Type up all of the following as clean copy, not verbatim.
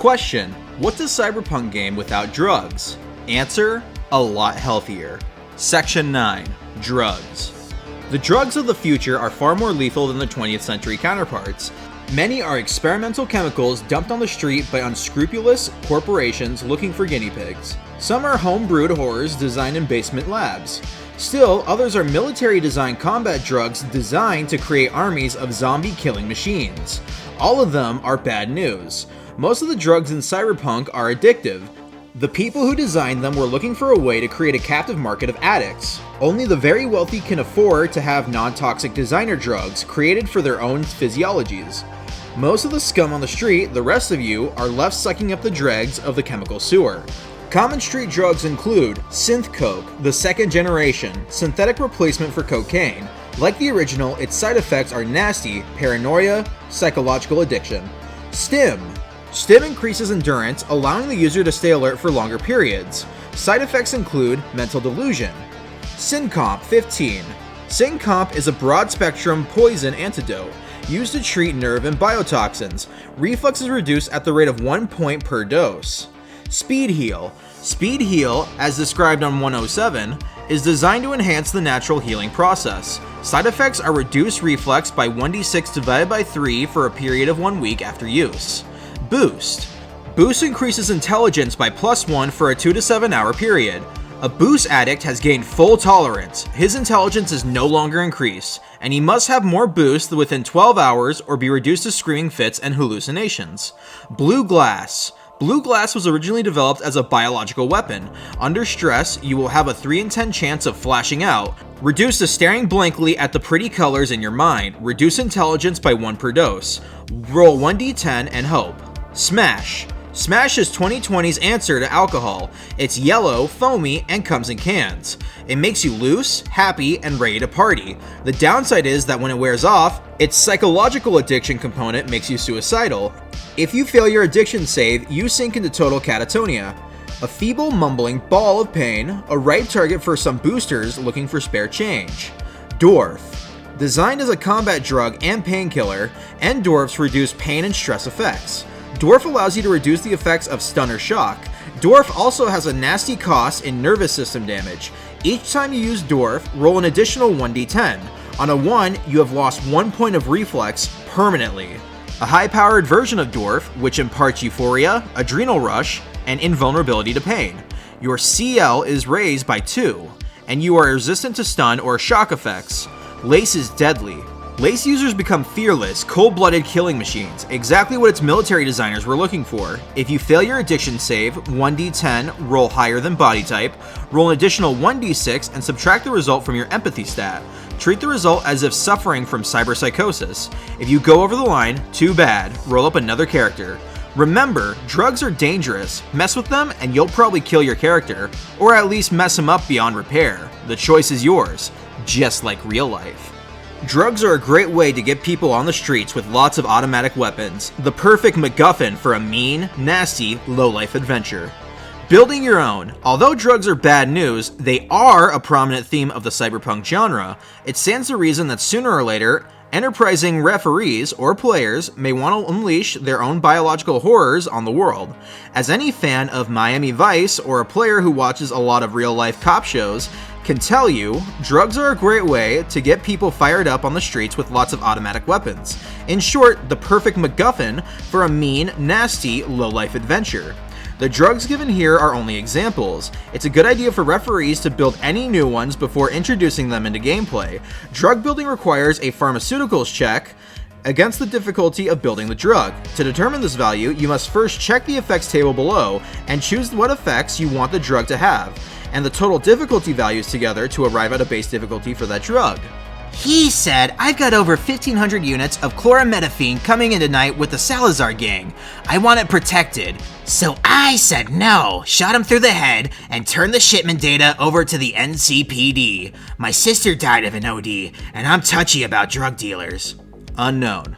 Question: what's a cyberpunk game without drugs? Answer: a lot healthier. Section 9. Drugs. The drugs of the future are far more lethal than their 20th century counterparts. Many are experimental chemicals dumped on the street by unscrupulous corporations looking for guinea pigs. Some are home-brewed horrors designed in basement labs. Still, others are military-designed combat drugs designed to create armies of zombie-killing machines. All of them are bad news. Most of the drugs in Cyberpunk are addictive. The people who designed them were looking for a way to create a captive market of addicts. Only the very wealthy can afford to have non-toxic designer drugs created for their own physiologies. Most of the scum on the street, the rest of you, are left sucking up the dregs of the chemical sewer. Common street drugs include synth coke, the second generation, synthetic replacement for cocaine. Like the original, its side effects are nasty, paranoia, psychological addiction. Stim increases endurance, allowing the user to stay alert for longer periods. Side effects include mental delusion. Syncomp 15. Syncomp is a broad-spectrum poison antidote used to treat nerve and biotoxins. Reflux is reduced at the rate of 1 point per dose. Speed Heal, as described on 107, is designed to enhance the natural healing process. Side effects are reduced reflex by 1d6 divided by 3 for a period of 1 week after use. Boost increases intelligence by +1 for a 2 to 7 hour period. A boost addict has gained full tolerance. His intelligence is no longer increased, and he must have more boost within 12 hours or be reduced to screaming fits and hallucinations. Blue Glass was originally developed as a biological weapon. Under stress, you will have a 3 in 10 chance of flashing out. Reduce to staring blankly at the pretty colors in your mind. Reduce intelligence by 1 per dose. Roll 1d10 and hope. Smash is 2020's answer to alcohol. It's yellow, foamy, and comes in cans. It makes you loose, happy, and ready to party. The downside is that when it wears off, its psychological addiction component makes you suicidal. If you fail your addiction save, you sink into total catatonia. A feeble, mumbling ball of pain, a ripe target for some boosters looking for spare change. Dwarf. Designed as a combat drug and painkiller, and dwarfs reduce pain and stress effects. Dwarf allows you to reduce the effects of stun or shock. Dwarf also has a nasty cost in nervous system damage. Each time you use Dwarf, roll an additional 1d10. On a 1, you have lost 1 point of reflex permanently. A high-powered version of Dwarf, which imparts euphoria, adrenal rush, and invulnerability to pain. Your CL is raised by 2, and you are resistant to stun or shock effects. Lace is deadly. Lace users become fearless, cold-blooded killing machines, exactly what its military designers were looking for. If you fail your addiction save, 1d10, roll higher than body type, roll an additional 1d6, and subtract the result from your empathy stat. Treat the result as if suffering from cyberpsychosis. If you go over the line, too bad, roll up another character. Remember, drugs are dangerous. Mess with them and you'll probably kill your character, or at least mess him up beyond repair. The choice is yours, just like real life. Drugs are a great way to get people on the streets with lots of automatic weapons, the perfect MacGuffin for a mean, nasty, low-life adventure. Building your own. Although drugs are bad news, they are a prominent theme of the cyberpunk genre. It stands to reason that sooner or later, enterprising referees or players may want to unleash their own biological horrors on the world. As any fan of Miami Vice or a player who watches a lot of real-life cop shows can tell you, drugs are a great way to get people fired up on the streets with lots of automatic weapons. In short, the perfect MacGuffin for a mean, nasty, low-life adventure. The drugs given here are only examples. It's a good idea for referees to build any new ones before introducing them into gameplay. Drug building requires a pharmaceuticals check against the difficulty of building the drug. To determine this value, you must first check the effects table below and choose what effects you want the drug to have, and the total difficulty values together to arrive at a base difficulty for that drug. He said, I've got over 1,500 units of chloromethapine coming in tonight with the Salazar gang. I want it protected. So I said no, shot him through the head, and turned the shipment data over to the NCPD. My sister died of an OD, and I'm touchy about drug dealers. Unknown.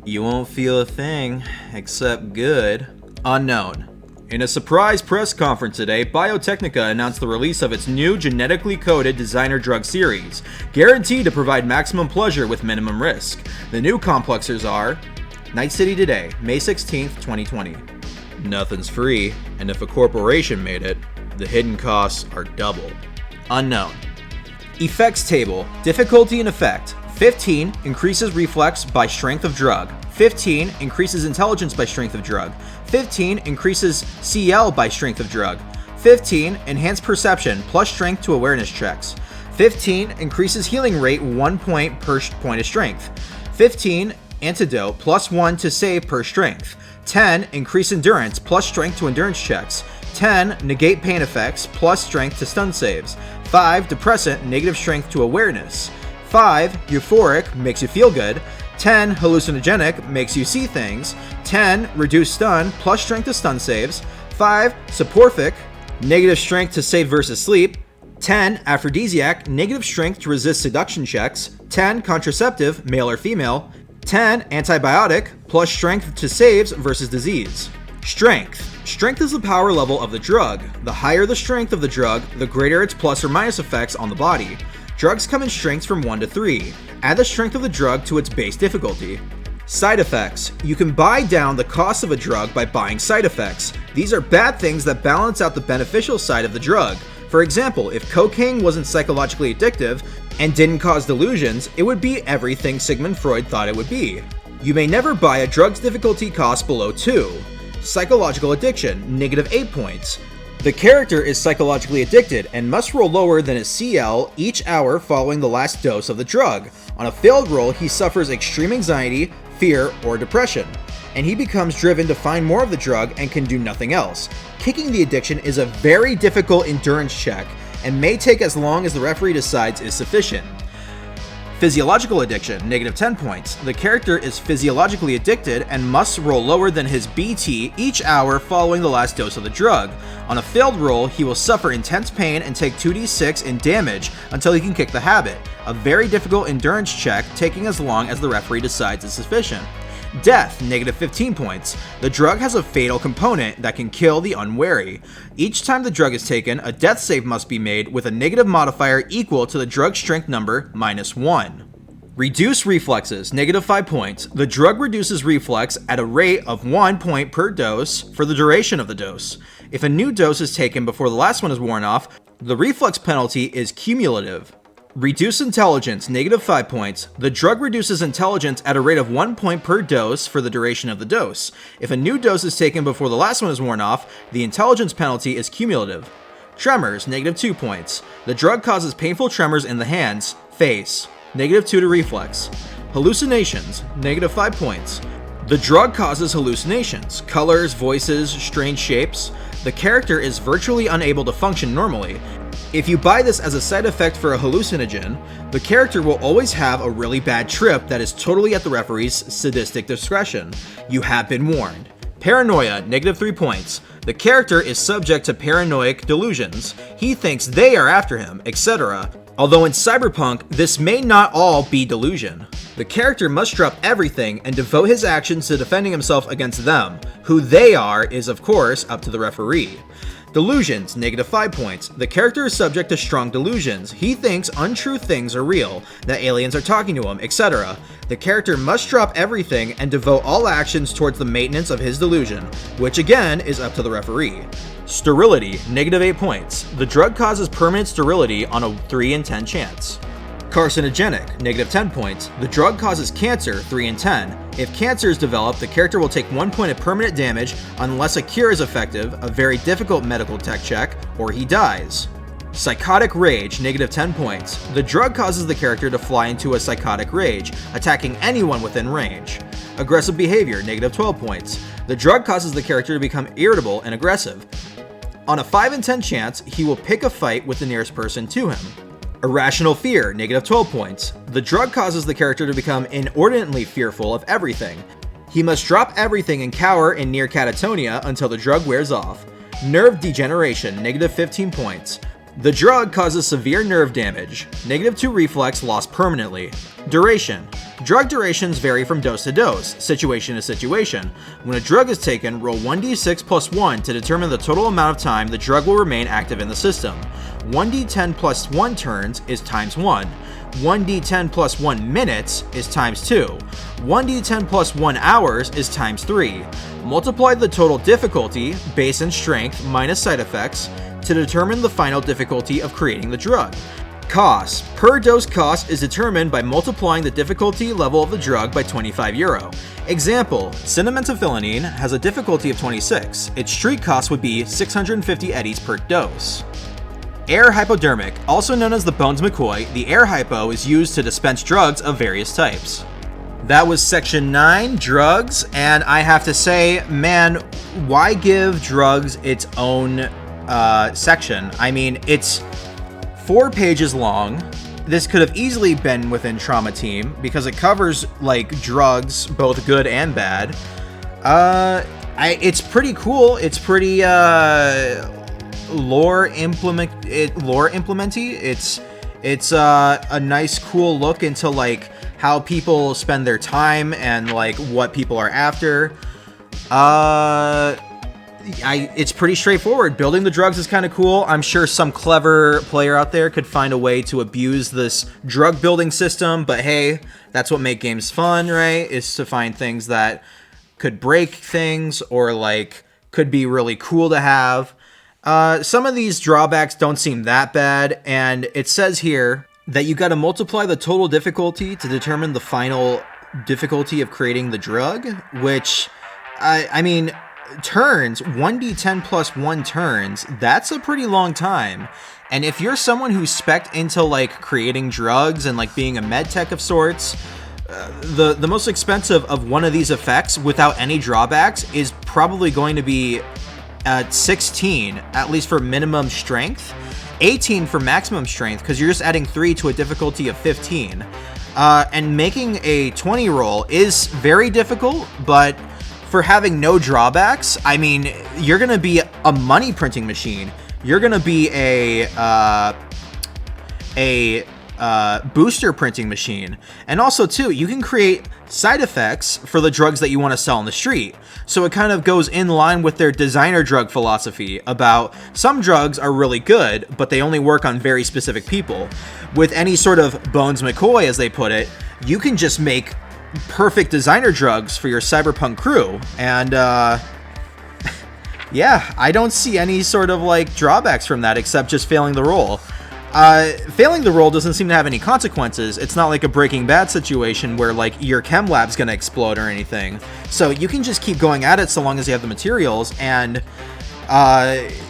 You won't feel a thing, except good. Unknown. In a surprise press conference today, Biotechnica announced the release of its new genetically coded designer drug series, guaranteed to provide maximum pleasure with minimum risk. The new complexers are Night City Today, May 16th, 2020. Nothing's free, and if a corporation made it, the hidden costs are double. Unknown. Effects table. Difficulty and effect. 15 increases reflex by strength of drug. 15 increases intelligence by strength of drug. 15 increases CL by strength of drug. 15 enhanced perception plus strength to awareness checks. 15 increases healing rate 1 point per point of strength. 15 antidote plus 1 to save per strength. 10 increase endurance plus strength to endurance checks. 10 negate pain effects plus strength to stun saves. 5 depressant negative strength to awareness. 5 euphoric makes you feel good. 10 hallucinogenic makes you see things. 10 reduce stun plus strength to stun saves. 5 soporific negative strength to save versus sleep. 10 aphrodisiac negative strength to resist seduction checks. 10 contraceptive male or female. 10 antibiotic plus strength to saves versus disease. Strength. Strength is the power level of the drug. The higher the strength of the drug, the greater its plus or minus effects on the body. Drugs come in strengths from 1 to 3. Add the strength of the drug to its base difficulty. Side effects. You can buy down the cost of a drug by buying side effects. These are bad things that balance out the beneficial side of the drug. For example, if cocaine wasn't psychologically addictive and didn't cause delusions, it would be everything Sigmund Freud thought it would be. You may never buy a drug's difficulty cost below 2. Psychological addiction, -8 points. The character is psychologically addicted and must roll lower than his CL each hour following the last dose of the drug. On a failed roll, he suffers extreme anxiety, fear, or depression, and he becomes driven to find more of the drug and can do nothing else. Kicking the addiction is a very difficult endurance check and may take as long as the referee decides is sufficient. Physiological addiction, -10 points. The character is physiologically addicted and must roll lower than his BT each hour following the last dose of the drug. On a failed roll, he will suffer intense pain and take 2d6 in damage until he can kick the habit. A very difficult endurance check taking as long as the referee decides is sufficient. Death, -15 points. The drug has a fatal component that can kill the unwary. Each time the drug is taken, a death save must be made with a negative modifier equal to the drug strength number -1. Reduce reflexes, -5 points. The drug reduces reflex at a rate of 1 point per dose for the duration of the dose. If a new dose is taken before the last one is worn off, the reflex penalty is cumulative. Reduce intelligence, -5 points. The drug reduces intelligence at a rate of 1 point per dose for the duration of the dose. If a new dose is taken before the last one is worn off, the intelligence penalty is cumulative. Tremors, -2 points. The drug causes painful tremors in the hands, face, -2 to reflex. Hallucinations, -5 points. The drug causes hallucinations, colors, voices, strange shapes. The character is virtually unable to function normally. If you buy this as a side effect for a hallucinogen, the character will always have a really bad trip that is totally at the referee's sadistic discretion. You have been warned. Paranoia, -3 points. The character is subject to paranoid delusions. He thinks they are after him, etc. Although in Cyberpunk, this may not all be delusion. The character must drop everything and devote his actions to defending himself against them. Who they are is, of course, up to the referee. Delusions, -5 points. The character is subject to strong delusions. He thinks untrue things are real, that aliens are talking to him, etc. The character must drop everything and devote all actions towards the maintenance of his delusion, which again is up to the referee. Sterility, -8 points. The drug causes permanent sterility on a 3 in 10 chance. Carcinogenic, -10 points. The drug causes cancer, 3 in 10. If cancer is developed, the character will take 1 point of permanent damage unless a cure is effective, a very difficult medical tech check, or he dies. Psychotic rage, -10 points. The drug causes the character to fly into a psychotic rage, attacking anyone within range. Aggressive behavior, -12 points. The drug causes the character to become irritable and aggressive. On a 5 in 10 chance, he will pick a fight with the nearest person to him. Irrational fear, -12 points. The drug causes the character to become inordinately fearful of everything. He must drop everything and cower in near catatonia until the drug wears off. Nerve degeneration, -15 points. The drug causes severe nerve damage. -2 reflex lost permanently. Duration. Drug durations vary from dose to dose, situation to situation. When a drug is taken, roll 1d6 plus 1 to determine the total amount of time the drug will remain active in the system. 1d10 plus 1 turns is times 1. 1d10 plus 1 minutes is times 2. 1d10 plus 1 hours is times 3. Multiply the total difficulty, base and strength, minus side effects, to determine the final difficulty of creating the drug. Cost. Per dose cost is determined by multiplying the difficulty level of the drug by €25. Example, cinnamentaphyllanine has a difficulty of 26. Its street cost would be 650 eddies per dose. Air hypodermic. Also known as the Bones McCoy, the air hypo is used to dispense drugs of various types. That was section 9, drugs, and I have to say, man, why give drugs its own section? I mean, it's 4 pages long. This could have easily been within Trauma Team because it covers like drugs, both good and bad. It's pretty cool. It's pretty lore implementy. It's a nice, cool look into like how people spend their time and like what people are after. It's pretty straightforward. Building the drugs is kind of cool. I'm sure some clever player out there could find a way to abuse this drug building system, but hey, that's what makes games fun, right? Is to find things that could break things or like could be really cool to have. Some of these drawbacks don't seem that bad, and it says here that you got to multiply the total difficulty to determine the final difficulty of creating the drug, which I mean, turns, 1d10 plus 1 turns, that's a pretty long time. And if you're someone who's spec'd into like creating drugs and like being a med tech of sorts, the most expensive of one of these effects without any drawbacks is probably going to be at 16, at least for minimum strength, 18 for maximum strength, because you're just adding 3 to a difficulty of 15. And making a 20 roll is very difficult, but for having no drawbacks, I mean, you're going to be a money printing machine. You're going to be a booster printing machine. And also, too, you can create side effects for the drugs that you want to sell on the street. So it kind of goes in line with their designer drug philosophy about some drugs are really good, but they only work on very specific people. With any sort of Bones McCoy, as they put it, you can just make perfect designer drugs for your Cyberpunk crew, and yeah, I don't see any sort of like drawbacks from that except just failing the roll. Failing the roll doesn't seem to have any consequences. It's not like a Breaking Bad situation where like your chem lab's gonna explode or anything, so you can just keep going at it so long as you have the materials, and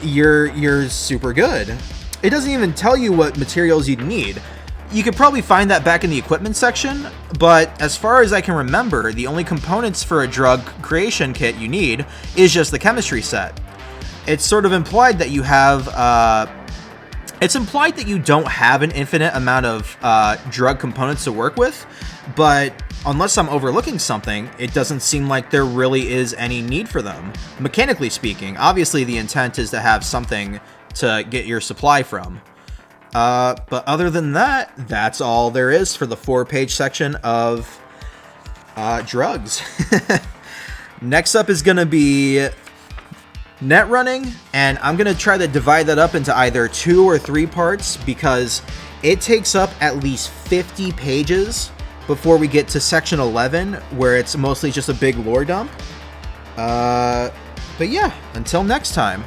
you're super good. It doesn't even tell you what materials you'd need. You could probably find that back in the equipment section, but as far as I can remember, the only components for a drug creation kit you need is just the chemistry set. It's sort of implied that you have, it's implied that you don't have an infinite amount of drug components to work with, but unless I'm overlooking something, it doesn't seem like there really is any need for them. Mechanically speaking, obviously the intent is to have something to get your supply from. But other than that, that's all there is for the 4-page section of drugs. Next up is going to be net running, and I'm going to try to divide that up into either 2 or 3 parts because it takes up at least 50 pages before we get to section 11, where it's mostly just a big lore dump. But yeah, until next time.